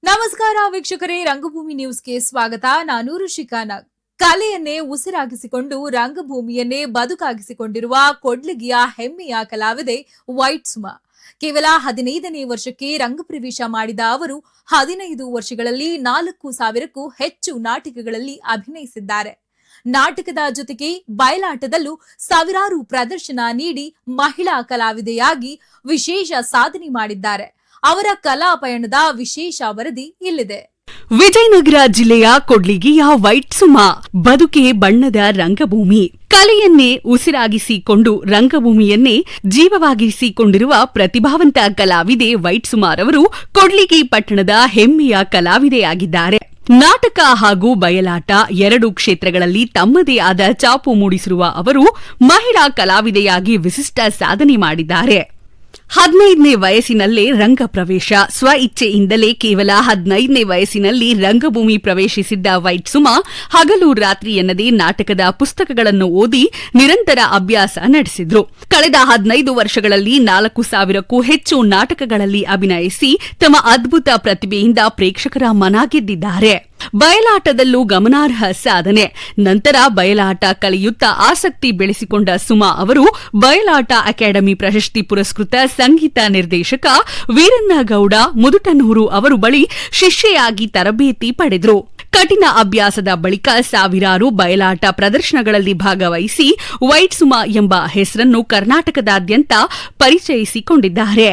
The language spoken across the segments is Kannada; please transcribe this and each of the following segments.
ನಮಸ್ಕಾರ ವೀಕ್ಷಕರೇ, ರಂಗಭೂಮಿ ನ್ಯೂಸ್ಗೆ ಸ್ವಾಗತ. ನಾನು ಋಷಿಕಾನ. ಕಲೆಯನ್ನೇ ಉಸಿರಾಗಿಸಿಕೊಂಡು ರಂಗಭೂಮಿಯನ್ನೇ ಬದುಕಾಗಿಸಿಕೊಂಡಿರುವ ಕೊಡ್ಲಿಗಿಯ ಹೆಮ್ಮೆಯ ಕಲಾವಿದೆ ವೈಟ್ ಸುಮಾ. ಕೇವಲ 15ನೇ ವರ್ಷಕ್ಕೆ ರಂಗಪ್ರವೇಶ ಮಾಡಿದ ಅವರು 15 ವರ್ಷಗಳಲ್ಲಿ 4,000ಕ್ಕೂ ಹೆಚ್ಚು ನಾಟಕಗಳಲ್ಲಿ ಅಭಿನಯಿಸಿದ್ದಾರೆ. ನಾಟಕದ ಜೊತೆಗೆ ಬಯಲಾಟದಲ್ಲೂ ಸಾವಿರಾರು ಪ್ರದರ್ಶನ ನೀಡಿ ಮಹಿಳಾ ಕಲಾವಿದೆಯಾಗಿ ವಿಶೇಷ ಸಾಧನೆ ಮಾಡಿದ್ದಾರೆ. ಅವರ ಕಲಾ ಪಯಣದ ವಿಶೇಷ ವರದಿ ಇಲ್ಲಿದೆ. ವಿಜಯನಗರ ಜಿಲ್ಲೆಯ ಕೊಡ್ಲಿಗಿಯ ವೈಟ್ ಸುಮಾ ಬದುಕೆ ಬಣ್ಣದ ರಂಗಭೂಮಿ. ಕಲೆಯನ್ನೇ ಉಸಿರಾಗಿಸಿಕೊಂಡು ರಂಗಭೂಮಿಯನ್ನೇ ಜೀವವಾಗಿಸಿಕೊಂಡಿರುವ ಪ್ರತಿಭಾವಂತ ಕಲಾವಿದೆ ವೈಟ್ ಸುಮಾರವರು ಕೊಡ್ಲಿಗಿ ಪಟ್ಟಣದ ಹೆಮ್ಮೆಯ ಕಲಾವಿದೆಯಾಗಿದ್ದಾರೆ. ನಾಟಕ ಹಾಗೂ ಬಯಲಾಟ ಎರಡೂ ಕ್ಷೇತ್ರಗಳಲ್ಲಿ ತಮ್ಮದೇ ಆದ ಛಾಪು ಮೂಡಿಸಿರುವ ಅವರು ಮಹಿಳಾ ಕಲಾವಿದೆಯಾಗಿ ವಿಶಿಷ್ಟ ಸಾಧನೆ ಮಾಡಿದ್ದಾರೆ. 15ನೇ ವಯಸ್ಸಿನಲ್ಲೇ ರಂಗ ಪ್ರವೇಶ. ಸ್ವ ಇಚ್ಛೆಯಿಂದಲೇ ಕೇವಲ 15ನೇ ವಯಸ್ಸಿನಲ್ಲಿ ರಂಗಭೂಮಿ ಪ್ರವೇಶಿಸಿದ್ದ ವೈಟ್ ಸುಮಾ ಹಗಲು ರಾತ್ರಿ ಎನ್ನದೇ ನಾಟಕದ ಪುಸ್ತಕಗಳನ್ನು ಓದಿ ನಿರಂತರ ಅಭ್ಯಾಸ ನಡೆಸಿದ್ರು. ಕಳೆದ 15 ವರ್ಷಗಳಲ್ಲಿ 4,000ಕ್ಕೂ ಹೆಚ್ಚು ನಾಟಕಗಳಲ್ಲಿ ಅಭಿನಯಿಸಿ ತಮ್ಮ ಅದ್ಭುತ ಪ್ರತಿಭೆಯಿಂದ ಪ್ರೇಕ್ಷಕರ ಮನ ಗೆದ್ದಿದ್ದಾರೆ. ಬಯಲಾಟದಲ್ಲೂ ಗಮನಾರ್ಹ ಸಾಧನೆ. ನಂತರ ಬಯಲಾಟ ಕಲಿಯುತ್ತಾ ಆಸಕ್ತಿ ಬೆಳೆಸಿಕೊಂಡ ಸುಮಾ ಅವರು ಬಯಲಾಟ ಅಕಾಡೆಮಿ ಪ್ರಶಸ್ತಿ ಪುರಸ್ಕೃತ ಸಂಗೀತ ನಿರ್ದೇಶಕ ವೀರನ್ನಗೌಡ ಮುದುಟನೂರು ಅವರು ಬಳಿ ಶಿಷ್ಯೆಯಾಗಿ ತರಬೇತಿ ಪಡೆದರು. ಕಠಿಣ ಅಭ್ಯಾಸದ ಬಳಿಕ ಸಾವಿರಾರು ಬಯಲಾಟ ಪ್ರದರ್ಶನಗಳಲ್ಲಿ ಭಾಗವಹಿಸಿ ವೈಟ್ ಸುಮಾ ಎಂಬ ಹೆಸರನ್ನು ಕರ್ನಾಟಕದಾದ್ಯಂತ ಪರಿಚಯಿಸಿಕೊಂಡಿದ್ದಾರೆ.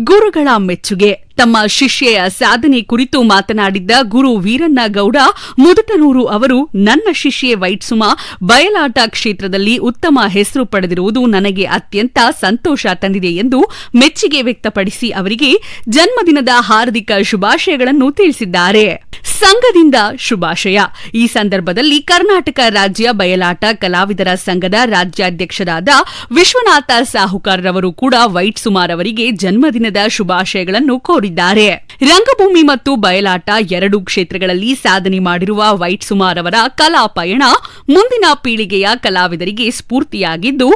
ಗುರುಗಳ ಮೆಚ್ಚುಗೆ. ತಮ್ಮ ಶಿಷ್ಯೆಯ ಸಾಧನೆ ಕುರಿತು ಮಾತನಾಡಿದ್ದ ಗುರು ವೀರನ್ನಗೌಡ ಮುದುಟನೂರು ಅವರು, ನನ್ನ ಶಿಷ್ಯೆ ವೈಟ್ ಸುಮಾ ಬಯಲಾಟ ಕ್ಷೇತ್ರದಲ್ಲಿ ಉತ್ತಮ ಹೆಸರು ಪಡೆದಿರುವುದು ನನಗೆ ಅತ್ಯಂತ ಸಂತೋಷ ತಂದಿದೆ ಎಂದು ಮೆಚ್ಚುಗೆ ವ್ಯಕ್ತಪಡಿಸಿ ಅವರಿಗೆ ಜನ್ಮದಿನದ ಹಾರ್ದಿಕ ಶುಭಾಶಯಗಳನ್ನು ತಿಳಿಸಿದ್ದಾರೆ. ಸಂಘದಿಂದ ಶುಭಾಶಯ. ಈ ಸಂದರ್ಭದಲ್ಲಿ ಕರ್ನಾಟಕ ರಾಜ್ಯ ಬಯಲಾಟ ಕಲಾವಿದರ ಸಂಘದ ರಾಜ್ಯಾಧ್ಯಕ್ಷರಾದ ವಿಶ್ವನಾಥ ಸಾಹುಕಾರ್ರವರು ಕೂಡ ವೈಟ್ ಸುಮಾರವರಿಗೆ ಜನ್ಮದಿನದ ಶುಭಾಶಯಗಳನ್ನು ಕೋರಿದ್ದಾರೆ. ರಂಗಭೂಮಿ ಮತ್ತು ಬಯಲಾಟ ಎರಡೂ ಕ್ಷೇತ್ರಗಳಲ್ಲಿ ಸಾಧನೆ ಮಾಡಿರುವ ವೈಟ್ ಸುಮಾರವರ ಕಲಾ ಪಯಣ ಮುಂದಿನ ಪೀಳಿಗೆಯ ಕಲಾವಿದರಿಗೆ ಸ್ಫೂರ್ತಿಯಾಗಿದ್ದು,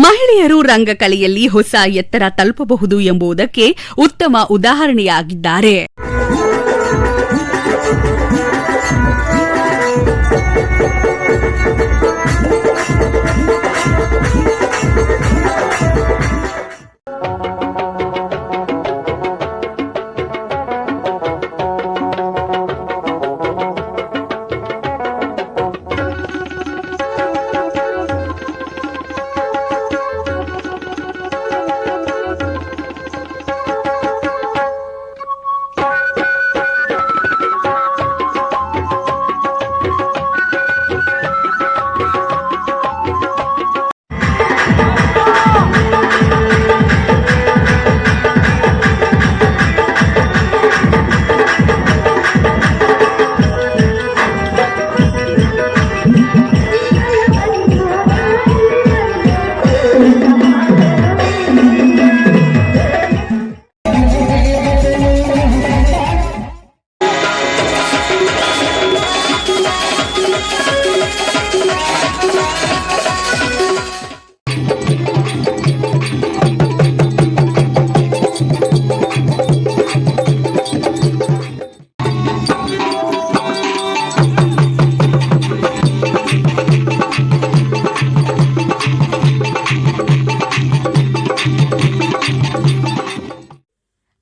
ಮಹಿಳೆಯರು ರಂಗಕಲೆಯಲ್ಲಿ ಹೊಸ ಎತ್ತರ ತಲುಪಬಹುದು ಎಂಬುದಕ್ಕೆ ಉತ್ತಮ ಉದಾಹರಣೆಯಾಗಿದ್ದಾರೆ.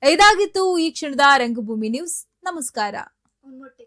ಇದಾಗಿತ್ತು ಈ ಕ್ಷಣದ ರಂಗಭೂಮಿ ನ್ಯೂಸ್. ನಮಸ್ಕಾರ.